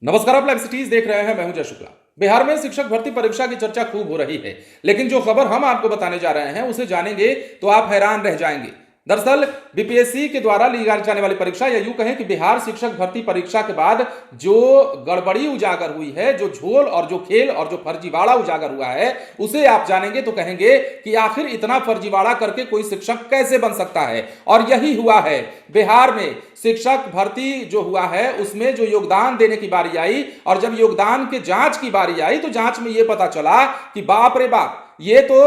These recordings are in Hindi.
नमस्कार, आप लाइव सिटीज देख रहे हैं। मैं हूं जय शुक्ला। बिहार में शिक्षक भर्ती परीक्षा की चर्चा खूब हो रही है, लेकिन जो खबर हम आपको बताने जा रहे हैं उसे जानेंगे तो आप हैरान रह जाएंगे। दरअसल बीपीएससी के द्वारा ली जाने वाली परीक्षा, या यूं कहें कि बिहार शिक्षक भर्ती परीक्षा के बाद जो गड़बड़ी उजागर हुई है, जो झोल और जो खेल और जो फर्जीवाड़ा उजागर हुआ है, उसे आप जानेंगे तो कहेंगे कि आखिर इतना फर्जीवाड़ा करके कोई शिक्षक कैसे बन सकता है। और यही हुआ है। बिहार में शिक्षक भर्ती जो हुआ है उसमें जो योगदान देने की बारी आई, और जब योगदान के जांच की बारी आई तो जांच में यह पता चला कि बाप रे बाप, ये तो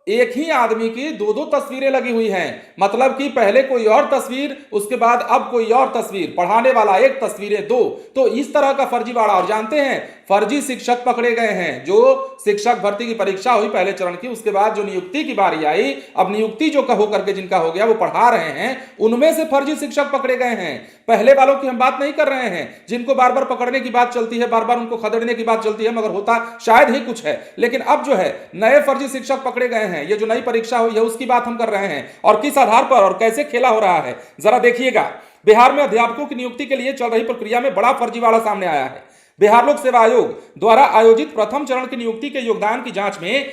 एक ही आदमी की दो दो तस्वीरें लगी हुई हैं। मतलब कि पहले कोई और तस्वीर, उसके बाद अब कोई और तस्वीर, पढ़ाने वाला एक, तस्वीरें दो। तो इस तरह का फर्जीवाड़ा। और जानते हैं, फर्जी शिक्षक पकड़े गए हैं। जो शिक्षक भर्ती की परीक्षा हुई पहले चरण की, उसके बाद जो नियुक्ति की बारी आई, अब नियुक्ति जो हो करके जिनका हो गया वो पढ़ा रहे हैं, उनमें से फर्जी शिक्षक पकड़े गए हैं। पहले वालों की हम बात नहीं कर रहे हैं, जिनको बार बार पकड़ने की बात चलती है, बार बार उनको खदेड़ने की बात चलती है, मगर होता शायद ही कुछ है। लेकिन अब जो है नए फर्जी शिक्षक पकड़े गए हैं। ये जो नई परीक्षा हुई है उसकी बात हम कर रहे हैं, और किस आधार पर और कैसे खेला हो रहा है जरा देखिएगा। बिहार में अध्यापकों की नियुक्ति के लिए चल रही प्रक्रिया में बड़ा फर्जीवाड़ा सामने आया है। बिहार लोक सेवा आयोग द्वारा आयोजित प्रथम चरण की नियुक्ति के योगदान की जांच में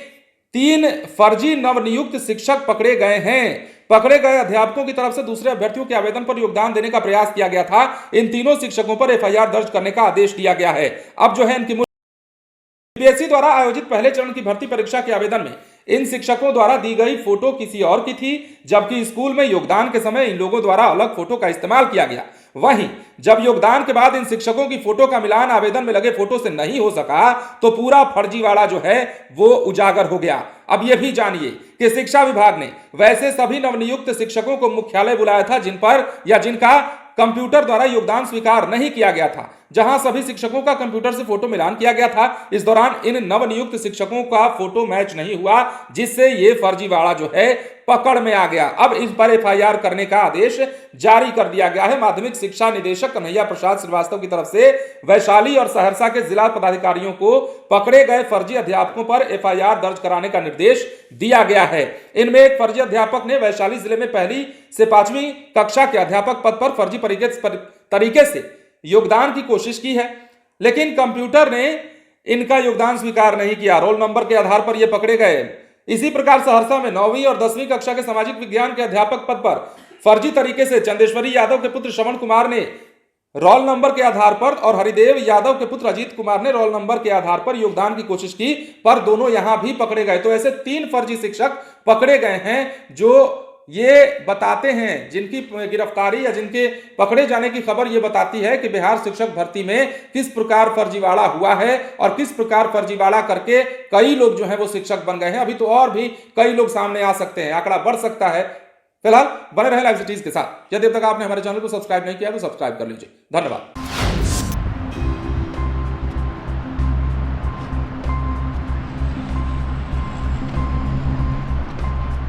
3 फर्जी नवनियुक्त शिक्षक पकड़े गए हैं। पकड़े गए अध्यापकों की तरफ से दूसरे अभ्यर्थियों के आवेदन पर योगदान देने का प्रयास किया गया था। इन तीनों शिक्षकों पर एफआईआर दर्ज करने का आदेश दिया गया है। अब जो है इनकी बीपीएससी द्वारा आयोजित पहले चरण की भर्ती परीक्षा के आवेदन में इन शिक्षकों द्वारा दी गई फोटो किसी और की थी, जबकि स्कूल में योगदान के समय इन लोगों द्वारा अलग फोटो का इस्तेमाल किया गया। वहीं जब योगदान के बाद इन शिक्षकों की फोटो का मिलान आवेदन में लगे फोटो से नहीं हो सका, तो पूरा फर्जीवाड़ा जो है वो उजागर हो गया। अब यह भी जानिए कि शिक्षा विभाग ने वैसे सभी नवनियुक्त शिक्षकों को मुख्यालय बुलाया था जिन पर या जिनका कंप्यूटर द्वारा योगदान स्वीकार नहीं किया गया था, जहां सभी शिक्षकों का कंप्यूटर से फोटो मिलान किया गया था। इस दौरान इन नवनियुक्त शिक्षकों का फोटो मैच नहीं हुआ, जिससे यह फर्जीवाड़ा जो है पकड़ में आ गया। अब इस पर एफआईआर करने का आदेश जारी कर दिया गया है। माध्यमिक शिक्षा निदेशक कन्हैया प्रसाद श्रीवास्तव की तरफ से वैशाली और सहरसा के जिला पदाधिकारियों को पकड़े गए फर्जी अध्यापकों पर एफआईआर दर्ज कराने का निर्देश दिया गया है। इनमें एक फर्जी अध्यापक ने वैशाली जिले में 1ली से 5वीं कक्षा के अध्यापक पद पर फर्जी तरीके से योगदान की कोशिश की है, लेकिन कंप्यूटर ने इनका योगदान स्वीकार नहीं किया। रोल नंबर के आधार पर ये पकड़े गए। इसी प्रकार सहरसा में 9वीं और 10वीं कक्षा के सामाजिक विज्ञान के अध्यापक पद पर फर्जी तरीके से चंदेश्वरी यादव के पुत्र श्रवण कुमार ने रोल नंबर के आधार पर और हरिदेव यादव के पुत्र अजीत कुमार ने रोल नंबर के आधार पर योगदान की कोशिश की, पर दोनों यहां भी पकड़े गए। तो ऐसे 3 फर्जी शिक्षक पकड़े गए हैं, जो ये बताते हैं, जिनकी गिरफ्तारी या जिनके पकड़े जाने की खबर ये बताती है कि बिहार शिक्षक भर्ती में किस प्रकार फर्जीवाड़ा हुआ है और किस प्रकार फर्जीवाड़ा करके कई लोग जो है वो शिक्षक बन गए हैं। अभी तो और भी कई लोग सामने आ सकते हैं, आंकड़ा बढ़ सकता है। फिलहाल बने रहे लाइव सिटीज के साथ। यदि अब तक आपने हमारे चैनल को सब्सक्राइब नहीं किया तो सब्सक्राइब कर लीजिए। धन्यवाद।